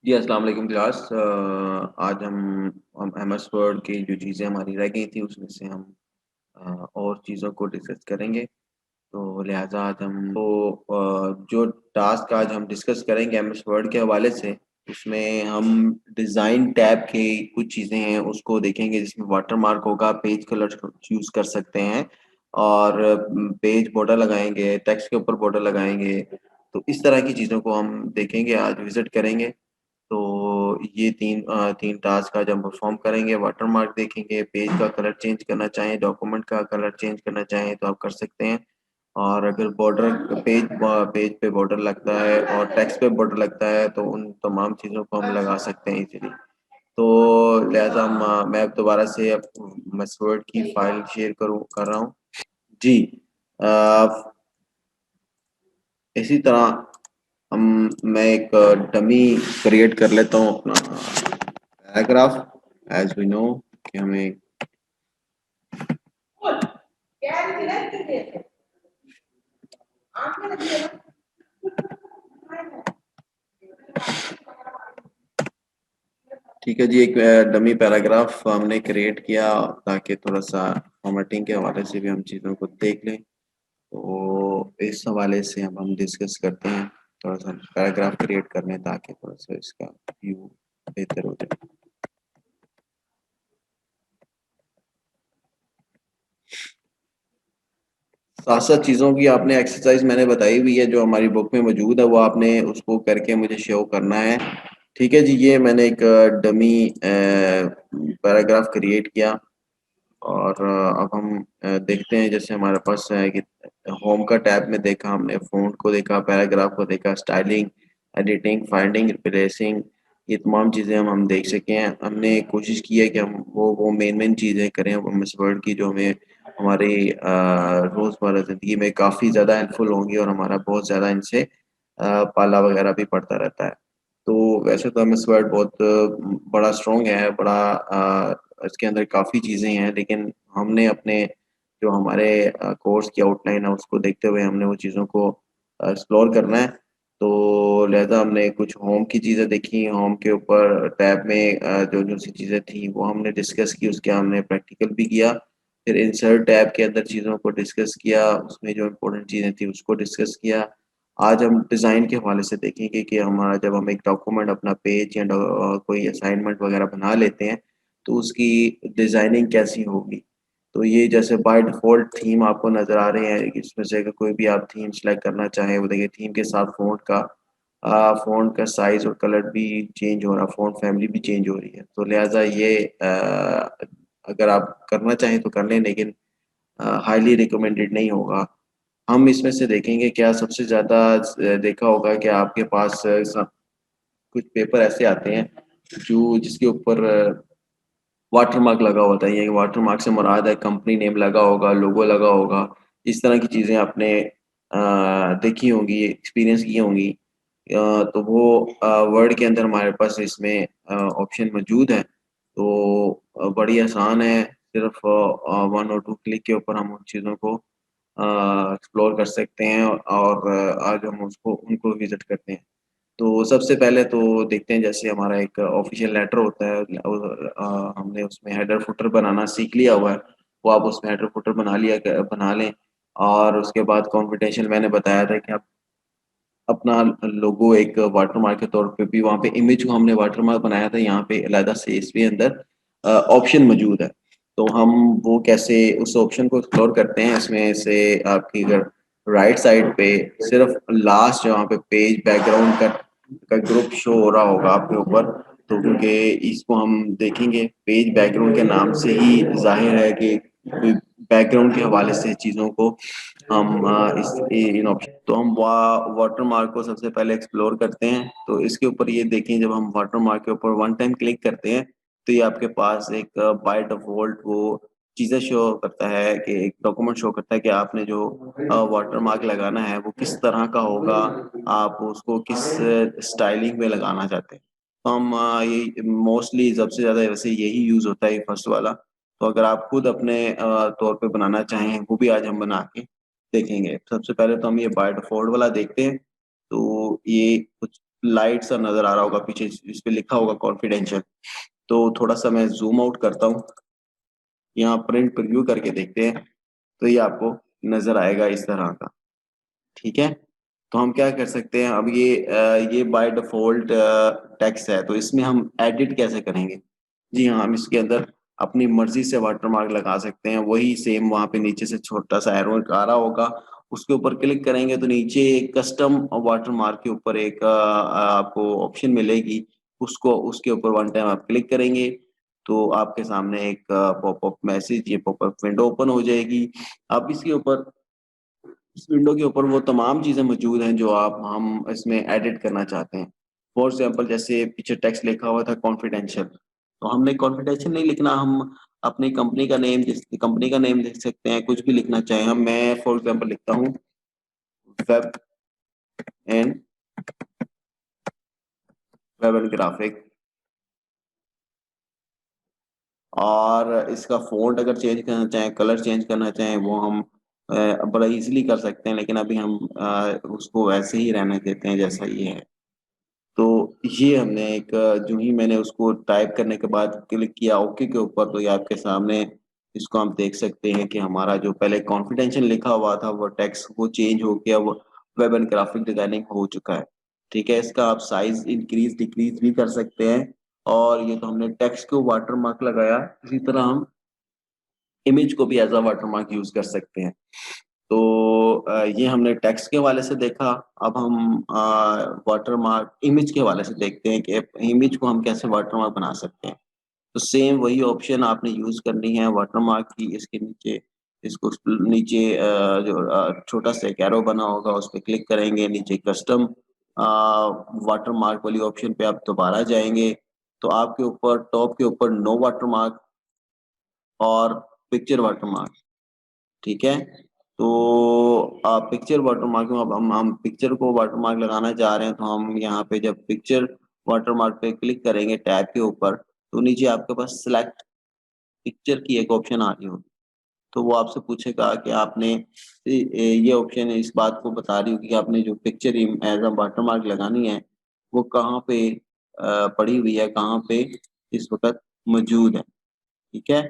जी, अस्सलाम वालेकुम क्लास। आज हम एमएस वर्ड की जो चीज़ें हमारी रह गई थी उसमें से हम और चीज़ों को डिस्कस करेंगे। तो लिहाज़ा आज हम जो टास्क आज हम डिस्कस करेंगे एमएस वर्ड के हवाले से, उसमें हम डिज़ाइन टैब की कुछ चीज़ें हैं उसको देखेंगे जिसमें वाटरमार्क होगा, पेज कलर चूज़ कर सकते हैं और पेज बॉर्डर लगाएँगे, टेक्स्ट के ऊपर बॉर्डर लगाएँगे। तो इस तरह की चीज़ों को हम देखेंगे, आज विज़िट करेंगे। तो ये 3 टास्क आज हम परफ़ॉर्म करेंगे, वाटरमार्क देखेंगे, पेज का कलर चेंज करना चाहें, डॉक्यूमेंट का कलर चेंज करना चाहें तो आप कर सकते हैं। और अगर पेज पे बॉर्डर लगता है और टेक्स्ट पे बॉर्डर लगता है तो उन तमाम चीज़ों को हम लगा सकते हैं इज़िली। तो लिहाज़ा मैं अब दोबारा से अब मसवर्ड की फ़ाइल शेयर कर रहा हूँ। जी, अ, इसी तरह मैं एक डमी क्रिएट कर लेता हूँ अपना पैराग्राफ। एज़ वी नो कि हमें ठीक है जी, एक डमी पैराग्राफ हमने क्रिएट किया ताकि थोड़ा-सा फॉर्मेटिंग के हवाले से भी हम चीज़ों को देख लें। तो इस हवाले से अब हम डिस्कस करते हैं, थोड़ा-सा पैराग्राफ क्रिएट कर लें ताकि थोड़ा-सा इसका व्यू बेहतर हो जाए। साथ-साथ चीज़ों की आपने एक्सरसाइज़ मैंने बताई हुई है, जो हमारी बुक में मौजूद है, वो आपने उसको करके मुझे शो करना है। ठीक है जी, ये मैंने एक डमी पैराग्राफ क्रिएट किया और अब हम देखते हैं जैसे हमारे पास है कि होम का टैब में देखा हमने, फ़ॉन्ट को देखा, पैराग्राफ को देखा, स्टाइलिंग, एडिटिंग, फाइंडिंग, रिप्लेसिंग, ये तमाम चीज़ें हम देख सके हैं। हमने कोशिश की है कि हम वो मेन-मेन चीज़ें करें एमएस वर्ड की जो हमें हमारी रोज़मर्रा ज़िंदगी में काफ़ी ज़्यादा हेल्पफुल होंगी और हमारा बहुत ज़्यादा इनसे पाला वगैरह भी पड़ता रहता है। तो वैसे तो एमएस वर्ड बहुत बड़ा स्ट्रॉन्ग है, बड़ा इसके अंदर काफ़ी चीज़ें हैं, लेकिन हमने अपने जो हमारे कोर्स की आउटलाइन है उसको देखते हुए हमने वो चीज़ों को एक्सप्लोर करना है। तो लिहाज़ा हमने कुछ होम की चीज़ें देखी, होम के ऊपर टैब में जो-जो सी चीज़ें थी वो हमने डिस्कस की, उसके हमने प्रैक्टिकल भी किया। फिर इंसर्ट टैब के अंदर चीज़ों को डिस्कस किया, उसमें जो इम्पोर्टेंट चीज़ें थी उसको डिस्कस किया। आज हम डिज़ाइन के हवाले से देखेंगे कि हमारा जब हम एक डॉक्यूमेंट अपना पेज या कोई असाइनमेंट वगैरह बना लेते हैं, तो उसकी डिज़ाइनिंग कैसी होगी। तो ये जैसे बाय डिफ़ॉल्ट थीम आपको नज़र आ रहे हैं, इसमें से अगर कोई भी आप थीम सेलेक्ट करना चाहें, वो देखिए थीम के साथ फ़ॉन्ट का साइज़ और कलर भी चेंज हो रहा है, फ़ॉन्ट फैमिली भी चेंज हो रही है। तो लिहाज़ा ये अगर आप करना चाहें तो कर लें, लेकिन हाइली रिकमेंडेड नहीं होगा। हम इसमें से देखेंगे क्या सबसे ज़्यादा देखा होगा कि आपके पास कुछ पेपर ऐसे आते हैं जो जिसके ऊपर वाटरमार्क लगा होता है। ये वाटरमार्क से मुराद है कंपनी नेम लगा होगा, लोगो लगा होगा। इस तरह की चीज़ें आपने देखी होंगी, एक्सपीरियंस की होंगी। तो वो वर्ड के अंदर हमारे पास इसमें ऑप्शन मौजूद है। तो बड़ी आसान है, सिर्फ़ 1 और 2 क्लिक के ऊपर हम उन चीज़ों को एक्सप्लोर कर सकते हैं और आज हम उसको उनको विज़िट करते हैं। तो सबसे पहले तो देखते हैं जैसे हमारा एक ऑफ़िशियल लेटर होता है हमने उसमें हेडर फुटर बनाना सीख लिया हुआ है, वो आप उसमें हेडर फुटर बना लें और उसके बाद कॉन्फिडेंशियल मैंने बताया था कि आप अपना लोगो एक वाटरमार्क के तौर पे भी वहाँ पे इमेज को हमने वाटरमार्क बनाया था, यहाँ पे अलहदा से इसके अंदर ऑप्शन मौजूद है। तो हम वो कैसे उस ऑप्शन को एक्सप्लोर करते हैं, इसमें से आपकी अगर राइट साइड पे सिर्फ़ लास्ट जहाँ पे पेज बैकग्राउंड का ग्रुप शो हो रहा होगा आपके ऊपर, तो क्योंकि इसको हम देखेंगे पेज बैकग्राउंड के नाम से ही ज़ाहिर है कि बैकग्राउंड के हवाले से चीज़ों को हम इस इन ऑप्शन तो हम वाटरमार्क को सबसे पहले एक्सप्लोर करते हैं। तो इसके ऊपर ये देखें जब हम वाटरमार्क के ऊपर वन टाइम क्लिक करते हैं, तो ये आपके पास एक बाय डिफ़ॉल्ट वो चीज़ें शो करता है कि एक डॉक्यूमेंट शो करता है कि आपने जो वाटरमार्क लगाना है वो किस तरह का होगा, आप उसको किस स्टाइलिंग में लगाना चाहते हैं। तो हम ये मोस्टली सबसे ज़्यादा वैसे यही यूज़ होता है ये फर्स्ट वाला। तो अगर आप खुद अपने तौर पे बनाना चाहें, वो भी आज हम बना के देखेंगे। सबसे पहले तो हम ये बाय डिफ़ॉल्ट वाला देखते हैं। तो ये कुछ लाइट सा नजर आ रहा होगा पीछे, इस पे लिखा होगा कॉन्फिडेंशियल। तो थोड़ा सा मैं जूम आउट करता हूँ, यहाँ प्रिंट प्रीव्यू करके देखते हैं, तो ये आपको नजर आएगा इस तरह का। ठीक है, तो हम क्या कर सकते हैं अब, ये बाय डिफॉल्ट टेक्स्ट है, तो इसमें हम एडिट कैसे करेंगे? जी हाँ, हम इसके अंदर अपनी मर्जी से वाटरमार्क लगा सकते हैं। वही सेम वहां पे नीचे से छोटा सा एरो आ रहा होगा, उसके ऊपर क्लिक करेंगे तो नीचे कस्टम वाटरमार्क के ऊपर एक आपको ऑप्शन मिलेगी, उसको उसके ऊपर वन टाइम आप क्लिक करेंगे तो आपके सामने एक पॉपअप मैसेज, ये पॉपअप विंडो ओपन हो जाएगी। अब इसके ऊपर, इस विंडो के ऊपर वो तमाम चीजें मौजूद हैं जो आप हम इसमें एडिट करना चाहते हैं। फॉर एग्जाम्पल, जैसे पीछे टेक्स्ट लिखा हुआ था कॉन्फिडेंशियल, तो हमने कॉन्फिडेंशियल नहीं लिखना, हम अपनी कंपनी का नेम, जिस कंपनी का नेम लिख सकते हैं, कुछ भी लिखना चाहें हम। मैं फॉर एग्जाम्पल लिखता हूँ web and web and graphic, और इसका फॉन्ट अगर चेंज करना चाहें, कलर चेंज करना चाहें, वो हम बड़ा इजीली कर सकते हैं, लेकिन अभी हम उसको वैसे ही रहने देते हैं जैसा ये है। तो ये हमने एक जो ही मैंने उसको टाइप करने के बाद क्लिक किया ओके के ऊपर, तो ये आपके सामने इसको हम देख सकते हैं कि हमारा जो पहले कॉन्फिडेंशियल लिखा हुआ था वो टेक्स्ट वो चेंज हो गया, वो वेब एंड ग्राफिक डिजाइनिंग हो चुका है। ठीक है, इसका आप साइज इंक्रीज डिक्रीज भी कर सकते हैं। और ये तो हमने टेक्स्ट को वाटरमार्क लगाया, इसी तरह हम इमेज को भी एज अ वाटरमार्क यूज कर सकते हैं। तो ये हमने टेक्स्ट के हवाले से देखा। अब हम वाटरमार्क इमेज के हवाले से देखते हैं कि इमेज को हम कैसे वाटरमार्क बना सकते हैं। तो सेम वही ऑप्शन आपने यूज करनी है वाटरमार्क की, इसके नीचे इसको नीचे छोटा सा एक एरो बना होगा, उस पर क्लिक करेंगे, नीचे कस्टम वाटरमार्क वाली ऑप्शन पे आप दोबारा जाएंगे, तो आपके ऊपर टॉप के ऊपर नो वाटरमार्क और पिक्चर वाटरमार्क। ठीक है, तो आप पिक्चर वाटरमार्क में, अब हम पिक्चर को वाटरमार्क लगाना चाह रहे हैं, तो हम यहाँ पे जब पिक्चर वाटरमार्क पे क्लिक करेंगे टैब के ऊपर, तो नीचे आपके पास सिलेक्ट पिक्चर की एक ऑप्शन आ रही होगी। तो वो आपसे पूछेगा कि आपने ये ऑप्शन इस बात को बता रही होगी कि आपने जो पिक्चर एज अ वाटरमार्क लगानी है वो कहाँ पे पड़ी हुई है, कहाँ पे इस वक्त मौजूद है। ठीक है,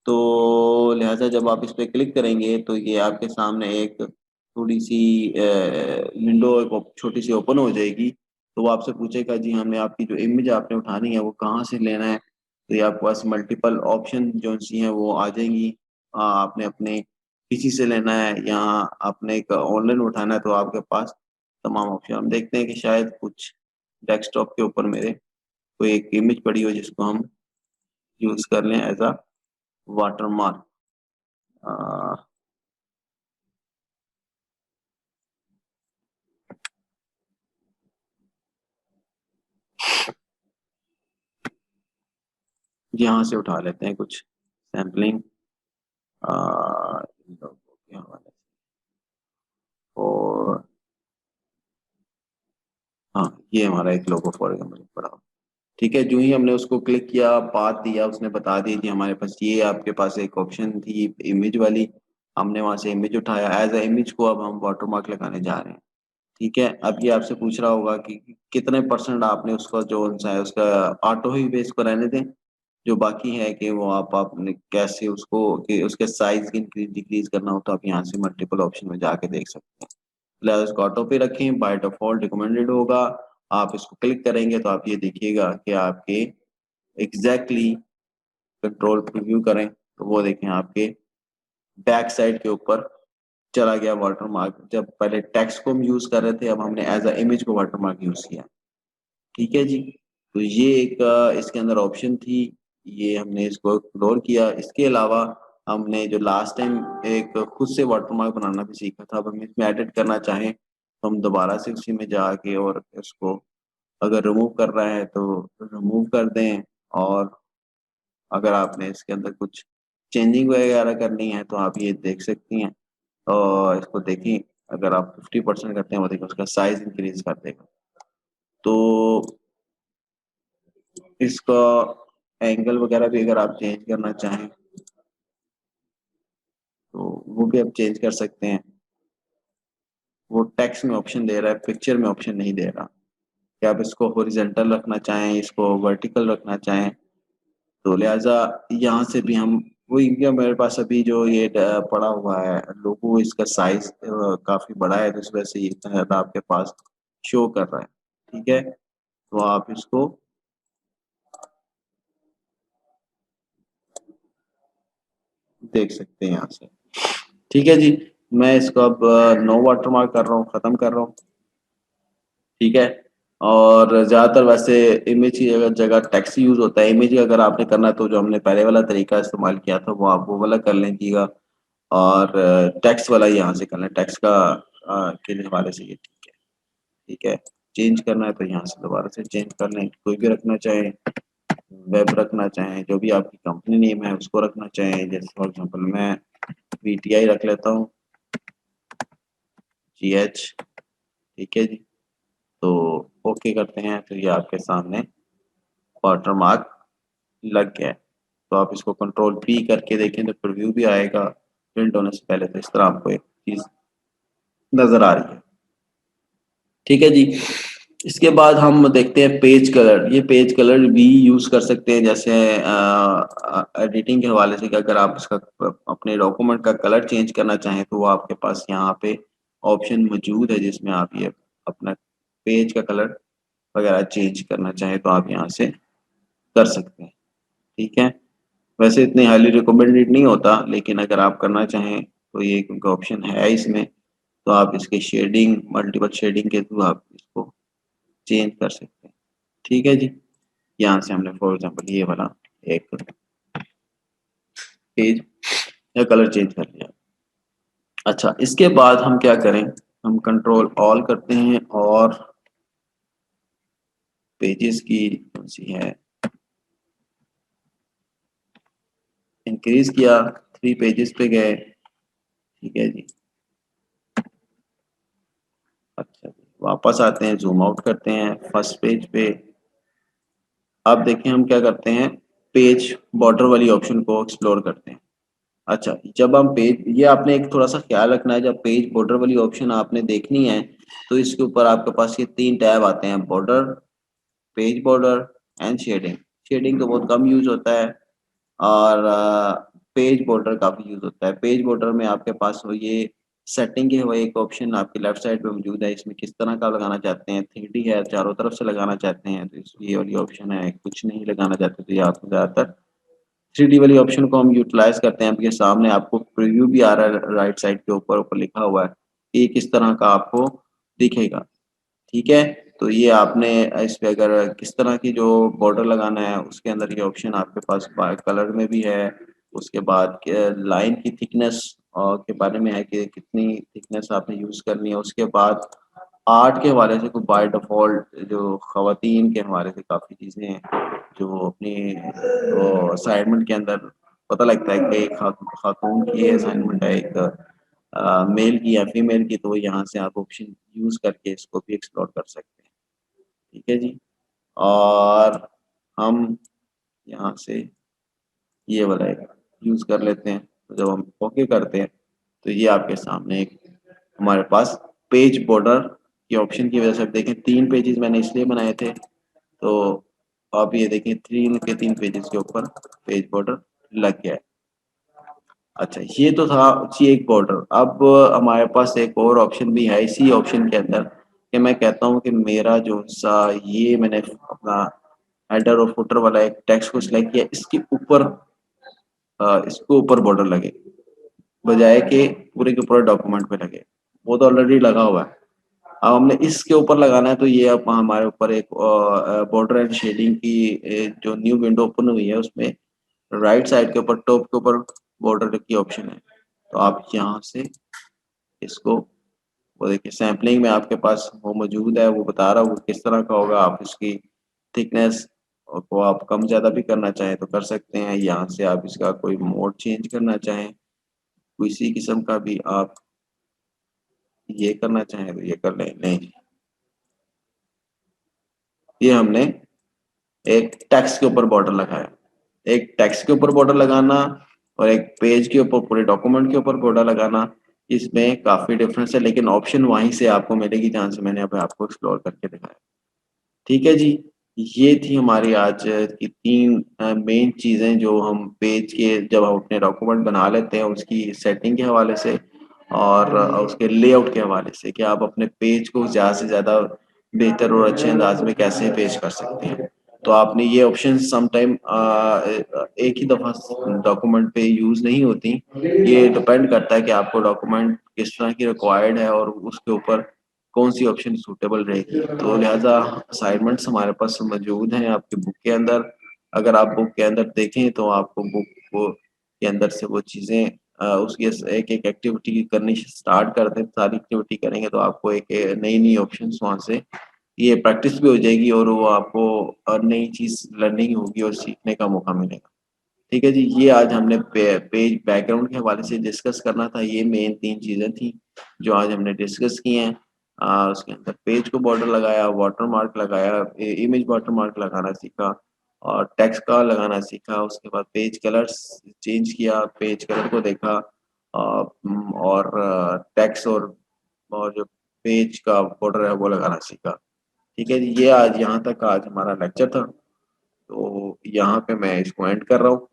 तो लिहाजा जब आप इस पे क्लिक करेंगे तो ये आपके सामने एक थोड़ी सी विंडो एक छोटी सी ओपन हो जाएगी। तो वो आपसे पूछेगा जी हमने आपकी जो इमेज आपने उठानी है वो कहाँ से लेना है, तो ये आपके पास मल्टीपल ऑप्शन जो सी हैं वो आ जाएंगी। आपने अपने किसी से लेना है या आपने एक ऑनलाइन उठाना है, तो आपके पास तमाम ऑप्शन। हम देखते हैं कि शायद कुछ डेस्कटॉप के ऊपर मेरे कोई एक इमेज पड़ी हो जिसको हम यूज कर लें एज अ वाटरमार्क। यहाँ से उठा लेते हैं कुछ सैम्पलिंग इन लोगों के हवाले से। और हाँ, ये हमारा एक लोगो फॉर एग्जाम्पल पड़ा। ठीक है, जो ही हमने उसको क्लिक किया, बात दिया, उसने बता दी कि हमारे पास ये आपके पास एक ऑप्शन थी इमेज वाली, हमने वहां से इमेज उठाया, एज अ इमेज को अब हम वाटरमार्क लगाने जा रहे हैं। ठीक है, अब ये आपसे पूछ रहा होगा कि कितने परसेंट आपने उसका जो सा है उसका ऑटो ही बेस को रहने दें, जो बाकी है कि वो आपने कैसे उसको कि उसके साइज की इंक्रीज डिक्रीज करना हो, तो आप यहाँ से मल्टीपल ऑप्शन में जाके देख सकते हैं। फिलहाल इसको ऑटो पे रखें, बाय डिफॉल्ट रिकमेंडेड होगा। आप इसको क्लिक करेंगे तो आप ये देखिएगा कि आपके एग्जैक्टली कंट्रोल प्रीव्यू करें तो वो देखें आपके बैक साइड के ऊपर चला गया वाटरमार्क। जब पहले टेक्स्ट को हम यूज कर रहे थे, अब हमने एज अ इमेज को वाटरमार्क यूज किया। ठीक है जी, तो ये एक इसके अंदर ऑप्शन थी, ये हमने इसको एक्सप्लोर किया। इसके अलावा हमने जो लास्ट टाइम एक खुद से वाटरमार्क बनाना भी सीखा था, अब हम इसमें एडिट करना चाहें तो हम दोबारा से उसी में जाके और इसको अगर रिमूव कर रहा है तो रिमूव कर दें, और अगर आपने इसके अंदर कुछ चेंजिंग वगैरह करनी है तो आप ये देख सकती हैं। और इसको देखें, अगर आप 50% करते हैं वो देखिए उसका साइज इंक्रीज कर देगा। तो इसका एंगल वगैरह भी अगर आप चेंज करना चाहें तो वो भी आप चेंज कर सकते हैं। वो टेक्स्ट में ऑप्शन दे रहा है, पिक्चर में ऑप्शन नहीं दे रहा। कि आप इसको हॉरिजॉन्टल रखना चाहें, इसको वर्टिकल रखना चाहें। तो लिहाजा यहाँ से भी हम वही, क्या मेरे पास अभी जो ये पड़ा हुआ है लोगो, इसका साइज काफी बड़ा है, तो इस वजह से ये इतना ज्यादा आपके पास शो कर रहा है। ठीक है, तो आप इसको देख सकते हैं यहाँ से। ठीक है जी, मैं इसको अब नो वाटर मार्क कर रहा हूँ, खत्म कर रहा हूँ। ठीक है, और ज़्यादातर वैसे इमेज की जगह जगह टेक्स्ट यूज़ होता है। इमेज अगर आपने करना है तो जो हमने पहले वाला तरीका इस्तेमाल किया था वो आप वो वाला कर लीजिएगा, और टेक्स्ट वाला यहाँ से करना है, टेक्स्ट का के हवाले से ये ठीक है। ठीक है, चेंज करना है तो यहाँ से दोबारा से चेंज कर लें, कोई भी रखना चाहें, वेब रखना चाहें, जो भी आपकी कंपनी नेम है उसको रखना चाहें, जैसे फॉर एग्जांपल मैं VTI रख लेता हूँ, GH। ठीक है जी, तो ओके करते हैं तो ये आपके सामने वाटर मार्क लग गया है। तो आप इसको कंट्रोल P करके देखें तो प्रीव्यू भी आएगा, प्रिंट होने से पहले। तो इस तरह आपको एक चीज नजर आ रही है। ठीक है जी, इसके बाद हम देखते हैं पेज कलर। ये पेज कलर भी यूज कर सकते हैं, जैसे एडिटिंग के हवाले से कि अगर आप इसका अपने डॉक्यूमेंट का कलर चेंज करना चाहें तो वो आपके पास यहाँ पे ऑप्शन मौजूद है, जिसमें आप ये अपना पेज का कलर वगैरह चेंज करना चाहें तो आप यहाँ से कर सकते हैं। ठीक है, वैसे इतने हाईली रिकमेंडेड नहीं होता, लेकिन अगर आप करना चाहें तो ये क्योंकि ऑप्शन है इसमें, तो आप इसके शेडिंग, मल्टीपल शेडिंग के थ्रू आप इसको चेंज कर सकते हैं। ठीक है जी, यहाँ से हमने फॉर एग्जांपल ये वाला एक पेज या कलर चेंज कर लिया। अच्छा, इसके बाद हम क्या करें, हम कंट्रोल ऑल करते हैं और पेजेस की कौन सी है इंक्रीज किया, 3 पेजेस पे गए। ठीक है जी, अच्छा वापस आते हैं, जूम आउट करते हैं फर्स्ट पेज पे। अब देखें हम क्या करते हैं, पेज बॉर्डर वाली ऑप्शन को एक्सप्लोर करते हैं। अच्छा, जब हम पेज, ये आपने एक थोड़ा सा ख्याल रखना है, जब पेज बॉर्डर वाली ऑप्शन आपने देखनी है तो इसके ऊपर आपके पास ये 3 टैब आते हैं, border, page border and shading. Shading तो बहुत कम यूज होता है, और पेज बॉर्डर काफी यूज होता है। पेज बॉर्डर में आपके पास वो ये सेटिंग है, वो एक ऑप्शन आपके लेफ्ट साइड पे मौजूद है, इसमें किस तरह का लगाना चाहते हैं, 3D है, चारों तरफ से लगाना चाहते हैं तो ये वाली ऑप्शन है, कुछ नहीं लगाना चाहते तो ये आपको ज्यादातर 3D वाली ऑप्शन को हम यूटिलाइज करते हैं। आपके सामने आपको प्रीव्यू भी आ रहा है, राइट साइड के ऊपर ऊपर लिखा हुआ है कि ये किस तरह का आपको दिखेगा। ठीक है, तो ये आपने इस पे अगर किस तरह की जो बॉर्डर लगाना है उसके अंदर ये ऑप्शन आपके पास कलर में भी है। उसके बाद लाइन की थिकनेस और के बारे में है कि कितनी थिकनेस आपने यूज करनी है। उसके बाद आर्ट के हवाले से बाय डिफॉल्ट जो खवातीन के हवाले से काफ़ी चीज़ें हैं जो अपनी असाइनमेंट के अंदर पता लगता है कि खातून की असाइनमेंट है, एक मेल की या फीमेल की, तो यहाँ से आप ऑप्शन यूज करके इसको भी एक्सप्लोर कर सकते हैं। ठीक है जी, और हम यहाँ से ये वाला एक यूज कर लेते हैं। तो जब हम ओके करते हैं तो ये आपके सामने एक हमारे पास पेज बॉर्डर की ऑप्शन की वजह से, अब देखें 3 पेजेस मैंने इसलिए बनाए थे, तो आप ये देखें 3 पेजेस के ऊपर पेज बॉर्डर लग गया है। अच्छा, ये तो था जी एक बॉर्डर। अब हमारे पास एक और ऑप्शन भी है इसी ऑप्शन के अंदर, कि मैं कहता हूँ कि मेरा जो सा ये मैंने अपना हेडर और फुटर वाला एक टेक्स्ट को सिलेक्ट किया, इसके ऊपर इसको ऊपर बॉर्डर लगे, बजाय कि पूरे के पूरे डॉक्यूमेंट पे लगे। वो तो ऑलरेडी लगा हुआ है, अब हमने इसके ऊपर लगाना है। तो ये अब हमारे ऊपर एक बॉर्डर एंड शेडिंग की जो न्यू विंडो ओपन हुई है उसमें राइट साइड के ऊपर टॉप के ऊपर बॉर्डर की ऑप्शन है। तो आप यहाँ से इसको, वो देखिए सैम्पलिंग में आपके पास वो मौजूद है, वो बता रहा हूँ किस तरह का होगा। आप इसकी थिकनेस को आप कम ज़्यादा भी करना चाहें तो कर सकते हैं। यहाँ से आप इसका कोई मोड चेंज करना चाहें, किसी किस्म का भी आप ये करना चाहें तो ये कर लें। नहीं, ये हमने एक टेक्स्ट के ऊपर बॉर्डर लगाया। एक टेक्स्ट के ऊपर बॉर्डर लगाना और एक पेज के ऊपर, पूरे डॉक्यूमेंट के ऊपर बॉर्डर लगाना, इसमें काफी डिफरेंस है, लेकिन ऑप्शन वहीं से आपको मिलेगी जहां से मैंने अभी आपको एक्सप्लोर करके दिखाया। ठीक है जी, ये थी हमारी आज की 3 मेन चीज़ें जो हम पेज के जब हम अपने डॉक्यूमेंट बना लेते हैं उसकी सेटिंग के हवाले से और उसके लेआउट के हवाले से कि आप अपने पेज को ज़्यादा से ज़्यादा बेहतर और अच्छे अंदाज में कैसे पेश कर सकते हैं। तो आपने ये ऑप्शन समटाइम एक ही दफ़ा डॉक्यूमेंट पे यूज़ नहीं होती। ये डिपेंड करता है कि आपको डॉक्यूमेंट किस तरह की रिक्वायर्ड है और उसके ऊपर कौन-सी ऑप्शन सूटेबल रहेगी। तो लिहाज़ा असाइनमेंट्स हमारे पास मौजूद हैं आपकी बुक के अंदर। अगर आप बुक के अंदर देखें तो आपको बुक को के अंदर से वो चीज़ें उसकी एक-एक एक्टिविटी करनी स्टार्ट कर दें, सारी एक्टिविटी करेंगे तो आपको एक नई-नई ऑप्शंस वहाँ से ये प्रैक्टिस भी हो जाएगी और वो आपको नई चीज़ लर्निंग होगी और सीखने का मौका मिलेगा। ठीक है जी, ये आज हमने पेज बैकग्राउंड के हवाले से डिस्कस करना था, ये मेन 3 चीज़ें थी, जो आज हमने डिस्कस की हैं। उसके अंदर पेज को बॉर्डर लगाया, वाटरमार्क लगाया, इमेज वाटरमार्क लगाना सीखा और टेक्स्ट का लगाना सीखा, उसके बाद पेज कलर्स चेंज किया, पेज कलर को देखा और टेक्स्ट और जो पेज का बॉर्डर है वो लगाना सीखा। ठीक है जी, ये आज यहाँ तक आज हमारा लेक्चर था, तो यहाँ पे मैं इसको एंड कर रहा हूँ।